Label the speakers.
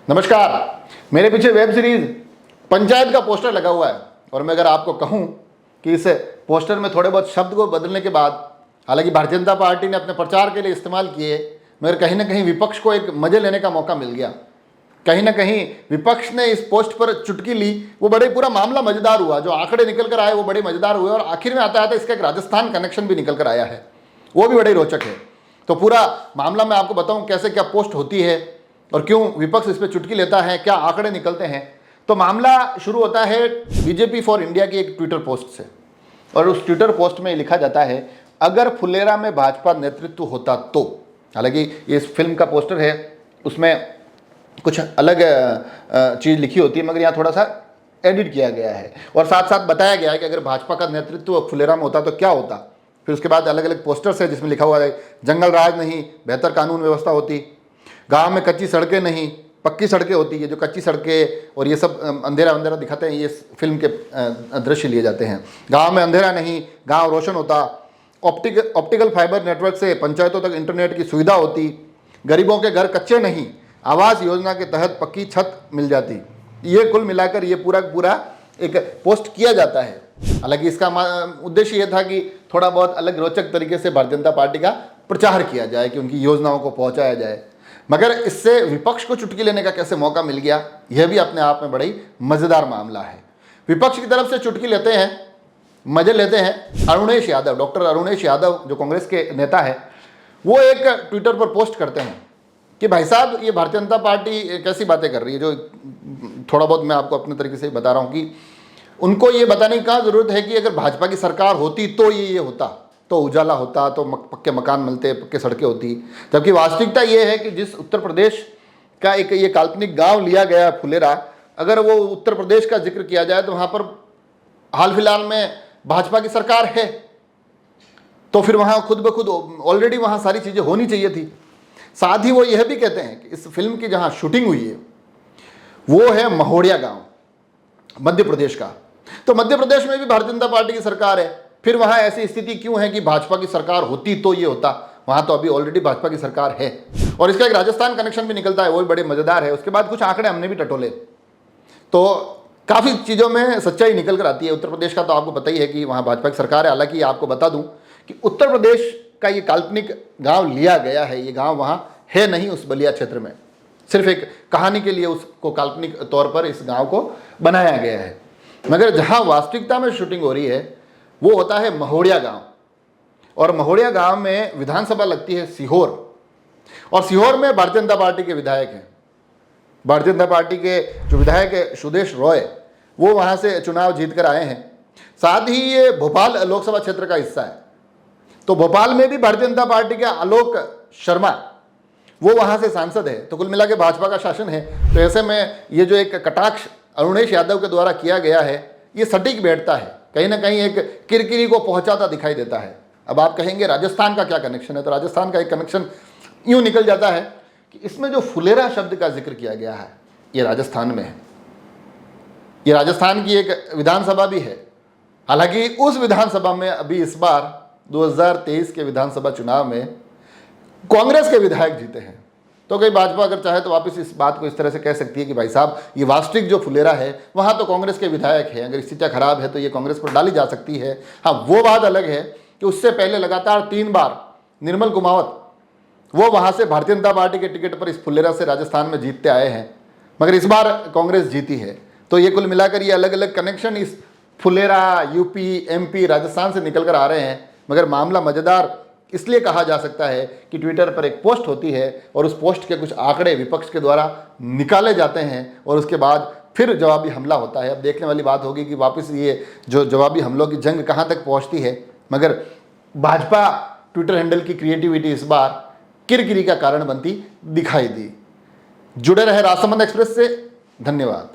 Speaker 1: नमस्कार। मेरे पीछे वेब सीरीज पंचायत का पोस्टर लगा हुआ है और मैं अगर आपको कहूं कि इस पोस्टर में थोड़े बहुत शब्द को बदलने के बाद, हालांकि भारतीय जनता पार्टी ने अपने प्रचार के लिए इस्तेमाल किए, मगर कहीं ना कहीं विपक्ष को एक मजे लेने का मौका मिल गया। कहीं ना कहीं विपक्ष ने इस पोस्ट पर चुटकी ली, वो बड़े पूरा मामला मजेदार हुआ। जो आंकड़े निकल कर आए वो बड़े मजेदार हुए और आखिर में आता आता इसका एक राजस्थान कनेक्शन भी निकल कर आया है, वो भी बड़े रोचक है। तो पूरा मामला मैं आपको बताऊं कैसे क्या पोस्ट होती है और क्यों विपक्ष इस पर चुटकी लेता है, क्या आंकड़े निकलते हैं। तो मामला शुरू होता है बीजेपी फॉर इंडिया की एक ट्विटर पोस्ट से, और उस ट्विटर पोस्ट में लिखा जाता है, अगर फुलेरा में भाजपा नेतृत्व होता तो। हालांकि ये इस फिल्म का पोस्टर है, उसमें कुछ अलग चीज़ लिखी होती है, मगर यहाँ थोड़ा सा एडिट किया गया है और साथ साथ बताया गया है कि अगर भाजपा का नेतृत्व फुलेरा में होता तो क्या होता। फिर उसके बाद अलग अलग पोस्टर्स है जिसमें लिखा हुआ है, जंगल राज नहीं, बेहतर कानून व्यवस्था होती, गांव में कच्ची सड़कें नहीं, पक्की सड़कें होती है। जो कच्ची सड़कें और ये सब अंधेरा अंधेरा दिखाते हैं, ये फिल्म के दृश्य लिए जाते हैं। गांव में अंधेरा नहीं, गांव रोशन होता, ऑप्टिकल फाइबर नेटवर्क से पंचायतों तक इंटरनेट की सुविधा होती, गरीबों के घर कच्चे नहीं, आवास योजना के तहत पक्की छत मिल जाती। ये कुल मिलाकर ये पूरा एक पोस्ट किया जाता है। हालांकि इसका उद्देश्य ये था कि थोड़ा बहुत अलग रोचक तरीके से भारतीय जनता पार्टी का प्रचार किया जाए, कि उनकी योजनाओं को पहुंचाया जाए। मगर इससे विपक्ष को चुटकी लेने का कैसे मौका मिल गया, यह भी अपने आप में बड़ी मजेदार मामला है। विपक्ष की तरफ से चुटकी लेते हैं, मजे लेते हैं अरुणेश यादव। डॉक्टर अरुणेश यादव जो कांग्रेस के नेता है, वो एक ट्विटर पर पोस्ट करते हैं कि भाई साहब, ये भारतीय जनता पार्टी कैसी बातें कर रही है। जो थोड़ा बहुत मैं आपको अपने तरीके से बता रहा हूँ कि उनको ये बताने की क्या जरूरत है कि अगर भाजपा की सरकार होती तो ये होता, तो उजाला होता, तो पक्के मकान मिलते, पक्के सड़कें होती। जबकि वास्तविकता ये है कि जिस उत्तर प्रदेश का एक ये काल्पनिक गांव लिया गया फुलेरा, अगर वो उत्तर प्रदेश का जिक्र किया जाए तो वहाँ पर हाल फिलहाल में भाजपा की सरकार है, तो फिर वहाँ खुद ब खुद ऑलरेडी वहाँ सारी चीज़ें होनी चाहिए थी। साथ ही वो यह भी कहते हैं कि इस फिल्म की जहाँ शूटिंग हुई है वो है महोड़िया गाँव, मध्य प्रदेश का। तो मध्य प्रदेश में भी भारतीय जनता पार्टी की सरकार है, फिर वहां ऐसी स्थिति क्यों है कि भाजपा की सरकार होती तो ये होता। वहां तो अभी ऑलरेडी भाजपा की सरकार है। और इसका एक राजस्थान कनेक्शन भी निकलता है, वो भी बड़े मजेदार है। उसके बाद कुछ आंकड़े हमने भी टटोले, तो काफ़ी चीज़ों में सच्चाई निकल कर आती है। उत्तर प्रदेश का तो आपको पता ही है कि वहाँ भाजपा की सरकार है। हालांकि आपको बता दूं कि उत्तर प्रदेश का ये काल्पनिक गाँव लिया गया है, ये गाँव वहाँ है नहीं, उस बलिया क्षेत्र में। सिर्फ एक कहानी के लिए उसको काल्पनिक तौर पर इस गाँव को बनाया गया है। मगर जहाँ वास्तविकता में शूटिंग हो रही है वो होता है महोड़िया गांव, और महोड़िया गांव में विधानसभा लगती है सीहोर, और सीहोर में भारतीय जनता पार्टी के विधायक हैं। भारतीय जनता पार्टी के जो विधायक है सुदेश रॉय, वो वहां से चुनाव जीत कर आए हैं। साथ ही ये भोपाल लोकसभा क्षेत्र का हिस्सा है, तो भोपाल में भी भारतीय जनता पार्टी के आलोक शर्मा, वो वहां से सांसद है। तो कुल मिला के भाजपा का शासन है। तो ऐसे में ये जो एक कटाक्ष अरुणेश यादव के द्वारा किया गया है, ये सटीक बैठता है, कहीं ना कहीं एक किरकिरी को पहुंचाता दिखाई देता है। अब आप कहेंगे राजस्थान का क्या कनेक्शन है, तो राजस्थान का एक कनेक्शन यूं निकल जाता है कि इसमें जो फुलेरा शब्द का जिक्र किया गया है ये राजस्थान में है। ये राजस्थान की एक विधानसभा भी है। हालांकि उस विधानसभा में अभी इस बार 2023 के विधानसभा चुनाव में कांग्रेस के विधायक जीते हैं। तो कई भाजपा अगर चाहे तो वापस इस बात को इस तरह से कह सकती है कि भाई साहब, ये वास्तविक जो फुलेरा है वहाँ तो कांग्रेस के विधायक हैं, अगर स्थितियाँ खराब है तो ये कांग्रेस पर डाली जा सकती है। हाँ, वो बात अलग है कि उससे पहले लगातार 3 बार निर्मल कुमावत वो वहाँ से भारतीय जनता पार्टी के टिकट पर इस फुलेरा से राजस्थान में जीतते आए हैं, मगर इस बार कांग्रेस जीती है। तो ये कुल मिलाकर ये अलग अलग कनेक्शन इस फुलेरा, यूपी, एमपी, राजस्थान से निकल कर आ रहे हैं। मगर मामला मज़ेदार इसलिए कहा जा सकता है कि ट्विटर पर एक पोस्ट होती है और उस पोस्ट के कुछ आंकड़े विपक्ष के द्वारा निकाले जाते हैं और उसके बाद फिर जवाबी हमला होता है। अब देखने वाली बात होगी कि वापस ये जो जवाबी हमलों की जंग कहाँ तक पहुँचती है। मगर भाजपा ट्विटर हैंडल की क्रिएटिविटी इस बार किरकिरी का कारण बनती दिखाई दी। जुड़े रहे राजसमंद एक्सप्रेस से। धन्यवाद।